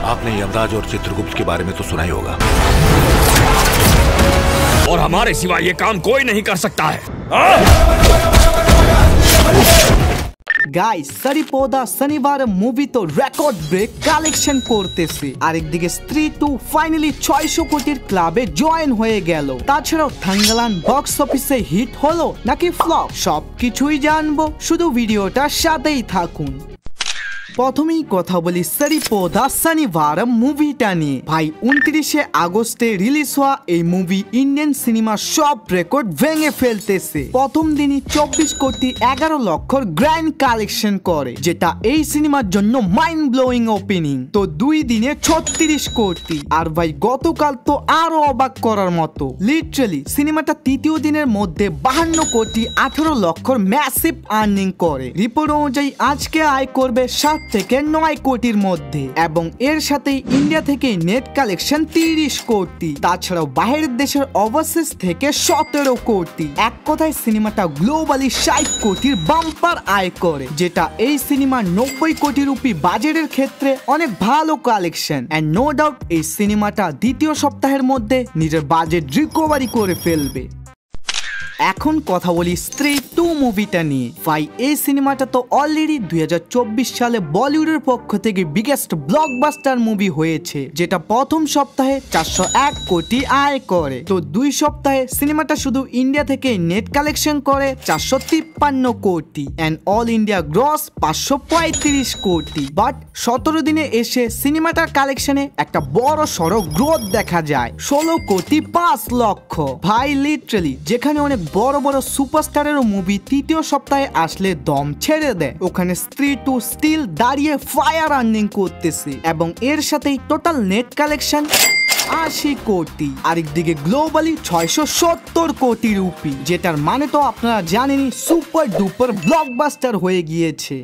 आपने यमराज और चित्रगुप्त के बारे में तो सुना ही होगा, और हमारे सिवा ये काम कोई नहीं कर सकता है। গাইস সারিপোদা শনিবার মুভি তো রেকর্ড ব্রেক কালেকশন করতেছে, আরেকদিকে স্ত্রী 2 ফাইনালি 600 কোটির ক্লাবে জয়েন হয়ে গেল। তাছাড়াও থাঙ্গালান বক্স অফিসে হিট হলো নাকি ফ্লপ সবকিছুই জানবো, শুধু ভিডিওটার সাথেই থাকুন। প্রথমেই কথা বলি সারিপোদা শনিবারম মুভিটা নিয়ে। ভাই 29 আগস্টে রিলিজ হওয়া এই মুভি ইন্ডিয়ান সিনেমার সব রেকর্ড ভেঙে ফেলতেছে। প্রথম দিনই 24 কোটি 11 লক্ষর গ্র্যান্ড কালেকশন করে, যেটা এই সিনেমার জন্য মাইন্ড ব্লোয়িং ওপেনিং। তো 2 দিনে 36 কোটি। আর ভাই গতকাল তো আরো অবাক করার মতো, লিটারালি সিনেমাটা তৃতীয় দিনের মধ্যে 52 কোটি 18 লক্ষর ম্যাসিভ আর্নিং করে। রিপোর্ট অনুযায়ী আজকে আয় করবে 7 থেকে 9 কোটির মধ্যে, এবং এর সাথে ইন্ডিয়া থেকে নেট কালেকশন 30 কোটি। তাছাড়াও বাইরের দেশের ওভারসিজ থেকে 17 কোটি। এক কথায় সিনেমাটা গ্লোবালি 60 কোটির বাম্পার আয় করে, যেটা এই সিনেমার 90 কোটি রুপি বাজেটের ক্ষেত্রে অনেক ভালো কালেকশন। এন্ড নো ডাউট এই সিনেমাটা দ্বিতীয় সপ্তাহের মধ্যে নিজের বাজেট রিকভারি করে ফেলবে। এখন কথা বলি স্ত্রী 2 মুভিটা নিয়ে। ভাই এই সিনেমাটা তো অলরেডি 2024 সালে বলিউডের পক্ষ থেকে বিগেস্ট ব্লকবাস্টার মুভি হয়েছে, যেটা প্রথম সপ্তাহে 401 কোটি আয় করে। তো 2 সপ্তাহে সিনেমাটা শুধু ইন্ডিয়া থেকে নেট কালেকশন করে 453 কোটি এন্ড অল ইন্ডিয়া গ্রস 535 কোটি। বাট 17 দিনে এসে সিনেমাটার কালেকশনে একটা বড় সড়ো গ্রোথ দেখা যায়, 16 কোটি 5 লক্ষ। ভাই লিটারালি যেখানে অনেক বড় বড় সুপারস্টারের মুভি তৃতীয় সপ্তাহে আসলে দম ছেড়ে দেয়, ওখানে স্ত্রী 2 স্টিল দাঁড়িয়ে ফায়ার আর্নিং করতেছে, এবং এর সাথেই টোটাল নেট কালেকশন 80 কোটি। আরেকদিকে গ্লোবালি 670 কোটি রুপি, যেটার মানে তো আপনারা জানেনই সুপার ডুপার ব্লকবাস্টার হয়ে গিয়েছে।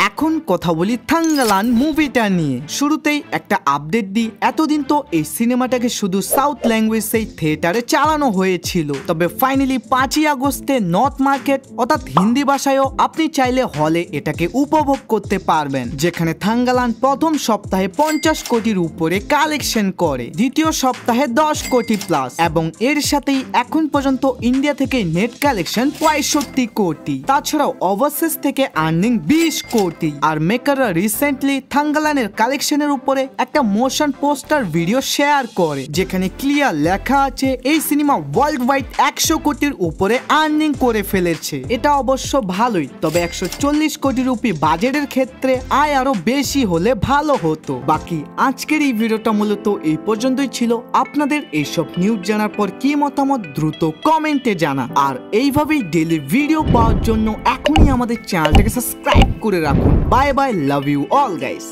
এখন কথা বলি থাঙ্গালান মুভিটা নিয়ে। শুরুতেই একটা আপডেট দিই, এতদিন তো এই সিনেমাটাকে শুধু সাউথ ল্যাঙ্গুয়েজেই থিয়েটারে চালানো হয়েছিল, তবে ফাইনালি 5 আগস্টে নর্থ মার্কেট অর্থাৎ হিন্দি ভাষায়ও আপনি চাইলে হলে এটাকে উপভোগ করতে পারবেন, যেখানে থাঙ্গালান প্রথম সপ্তাহে 50 কোটির উপরে কালেকশন করে, দ্বিতীয় সপ্তাহে 10 কোটি প্লাস, এবং এর সাথেই এখন পর্যন্ত ইন্ডিয়া থেকে নেট কালেকশন 65 কোটি। তাছাড়াও ওভারসিজ থেকে আর্নিং 20 কোটি। আর মেকাররা রিসেন্টলি থাঙ্গালানের কালেকশনের উপরে একটা মোশন পোস্টার ভিডিও শেয়ার করে, যেখানে ক্লিয়ার লেখা আছে এই সিনেমা ওয়ার্ল্ড ওয়াইড 100 কোটির উপরে আর্নিং করে ফেলেছে। এটা অবশ্য ভালোই, তবে 140 কোটি রুপি বাজেটের ক্ষেত্রে আয় আরো বেশি হলে ভালো হতো। বাকি আজকের এই ভিডিওটা মূলত এই পর্যন্তই ছিল। আপনাদের এইসব নিউজ জানার পর কি মতামত দ্রুত কমেন্টে জানা, আর এইভাবেই ডেইলি ভিডিও পাওয়ার জন্য এখনই আমাদের চ্যানেলটাকে সাবস্ক্রাইব করে রাখুন। Bye bye, love you all guys.